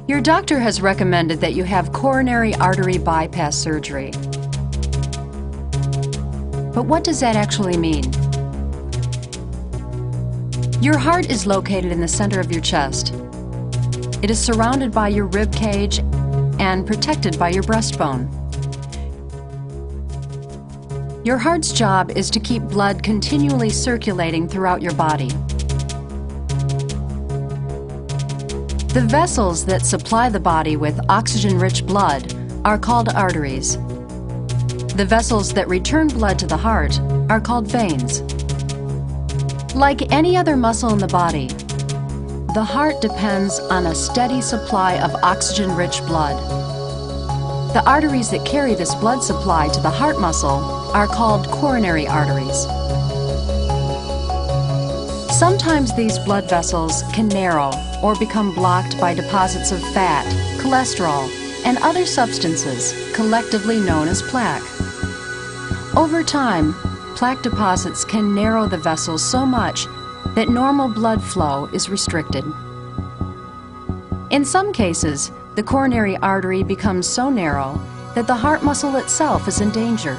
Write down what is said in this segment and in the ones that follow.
Your doctor has recommended that you have coronary artery bypass surgery. But what does that actually mean? Your heart is located in the center of your chest. It is surrounded by your rib cage and protected by your breastbone. Your heart's job is to keep blood continually circulating throughout your body. The vessels that supply the body with oxygen-rich blood are called arteries. The vessels that return blood to the heart are called veins. Like any other muscle in the body, the heart depends on a steady supply of oxygen-rich blood. The arteries that carry this blood supply to the heart muscle are called coronary arteries. Sometimes these blood vessels can narrow or become blocked by deposits of fat, cholesterol, and other substances, collectively known as plaque. Over time, plaque deposits can narrow the vessels so much that normal blood flow is restricted. In some cases, the coronary artery becomes so narrow that the heart muscle itself is in danger.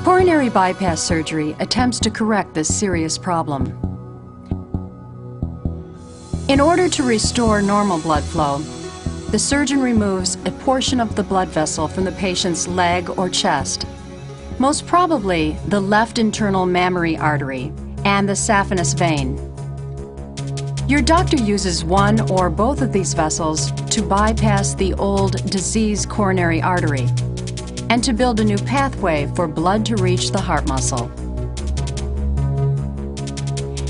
Coronary bypass surgery attempts to correct this serious problem. In order to restore normal blood flow, the surgeon removes a portion of the blood vessel from the patient's leg or chest, most probably the left internal mammary artery and the saphenous vein. Your doctor uses one or both of these vessels to bypass the old diseased coronary artery and to build a new pathway for blood to reach the heart muscle.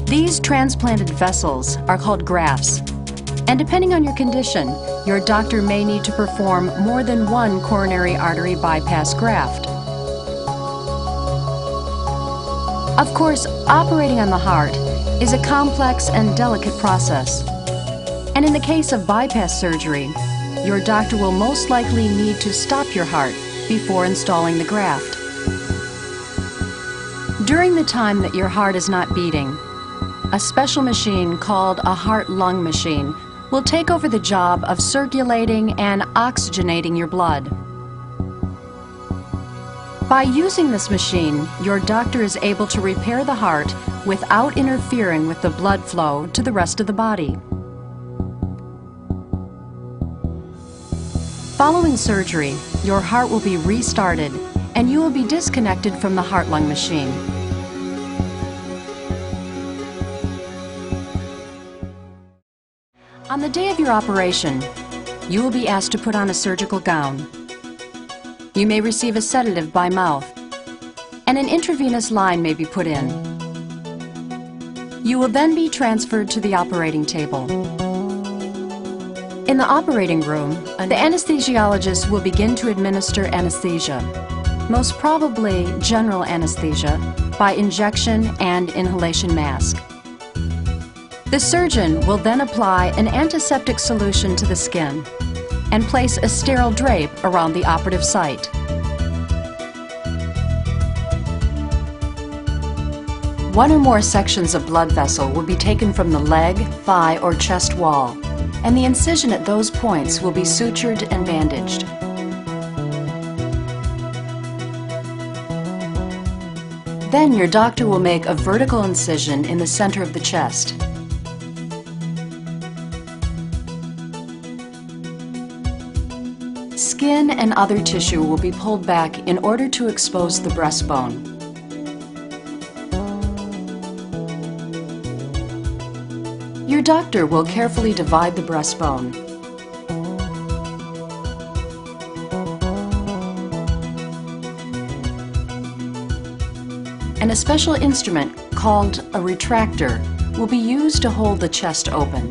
These transplanted vessels are called grafts, and depending on your condition, your doctor may need to perform more than one coronary artery bypass graft. Of course, operating on the heart is a complex and delicate process, and in the case of bypass surgery, your doctor will most likely need to stop your heart before installing the graft. During the time that your heart is not beating, a special machine called a heart-lung machine will take over the job of circulating and oxygenating your blood. By using this machine, your doctor is able to repair the heart without interfering with the blood flow to the rest of the body. Following surgery, your heart will be restarted and you will be disconnected from the heart-lung machine. On the day of your operation, you will be asked to put on a surgical gown. You may receive a sedative by mouth, and an intravenous line may be put in. You will then be transferred to the operating table. In the operating room, the anesthesiologist will begin to administer anesthesia, most probably general anesthesia, by injection and inhalation mask. The surgeon will then apply an antiseptic solution to the skin and place a sterile drape around the operative site. One or more sections of blood vessel will be taken from the leg, thigh, or chest wall, and the incision at those points will be sutured and bandaged. Then your doctor will make a vertical incision in the center of the chest. Skin and other tissue will be pulled back in order to expose the breastbone. Your doctor will carefully divide the breastbone. And a special instrument called a retractor will be used to hold the chest open.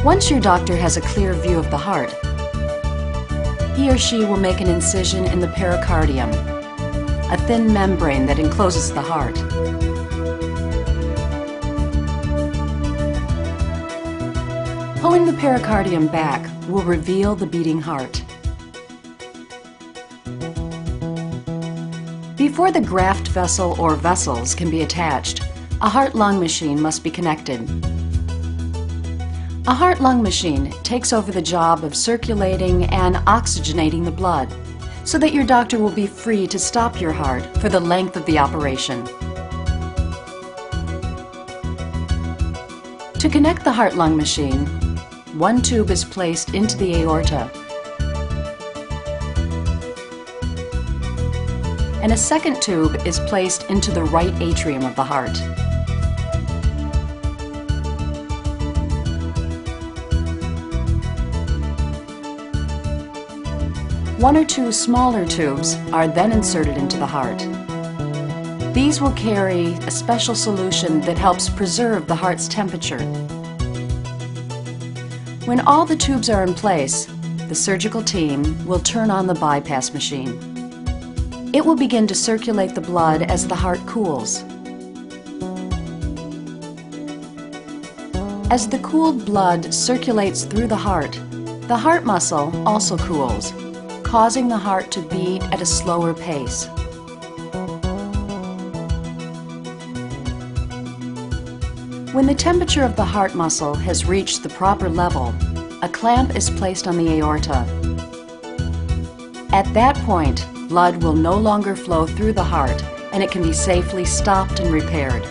Once your doctor has a clear view of the heart, he or she will make an incision in the pericardium, a thin membrane that encloses the heart. Pulling the pericardium back will reveal the beating heart. Before the graft vessel or vessels can be attached, a heart-lung machine must be connected. A heart-lung machine takes over the job of circulating and oxygenating the blood, so that your doctor will be free to stop your heart for the length of the operation. To connect the heart-lung machine, one tube is placed into the aorta, and a second tube is placed into the right atrium of the heart. One or two smaller tubes are then inserted into the heart. These will carry a special solution that helps preserve the heart's temperature. When all the tubes are in place, the surgical team will turn on the bypass machine. It will begin to circulate the blood as the heart cools. As the cooled blood circulates through the heart muscle also cools, causing the heart to beat at a slower pace. When the temperature of the heart muscle has reached the proper level, a clamp is placed on the aorta. At that point, blood will no longer flow through the heart and it can be safely stopped and repaired.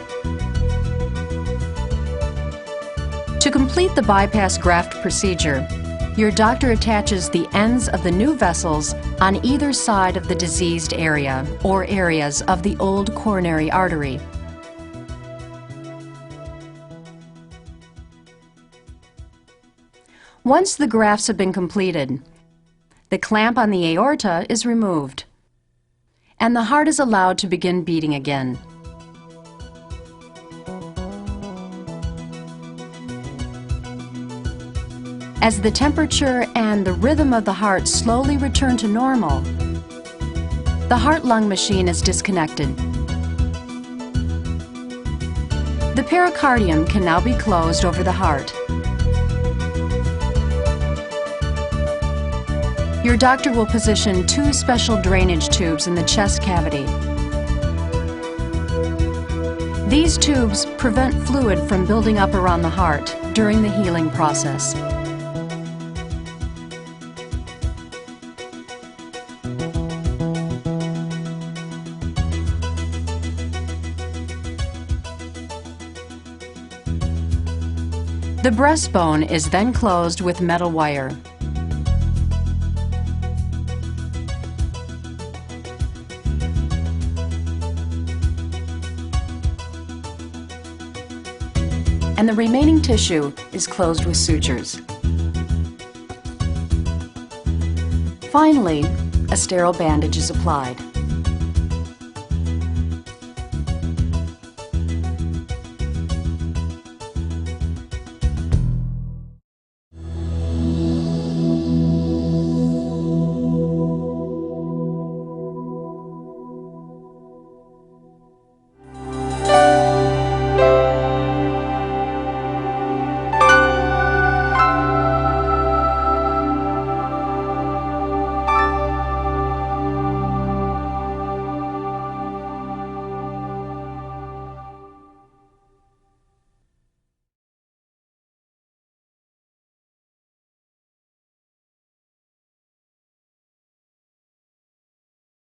To complete the bypass graft procedure, your doctor attaches the ends of the new vessels on either side of the diseased area or areas of the old coronary artery. Once the grafts have been completed, the clamp on the aorta is removed, and the heart is allowed to begin beating again. As the temperature and the rhythm of the heart slowly return to normal, the heart-lung machine is disconnected. The pericardium can now be closed over the heart. Your doctor will position two special drainage tubes in the chest cavity. These tubes prevent fluid from building up around the heart during the healing process. The breastbone is then closed with metal wire. And the remaining tissue is closed with sutures. Finally, a sterile bandage is applied.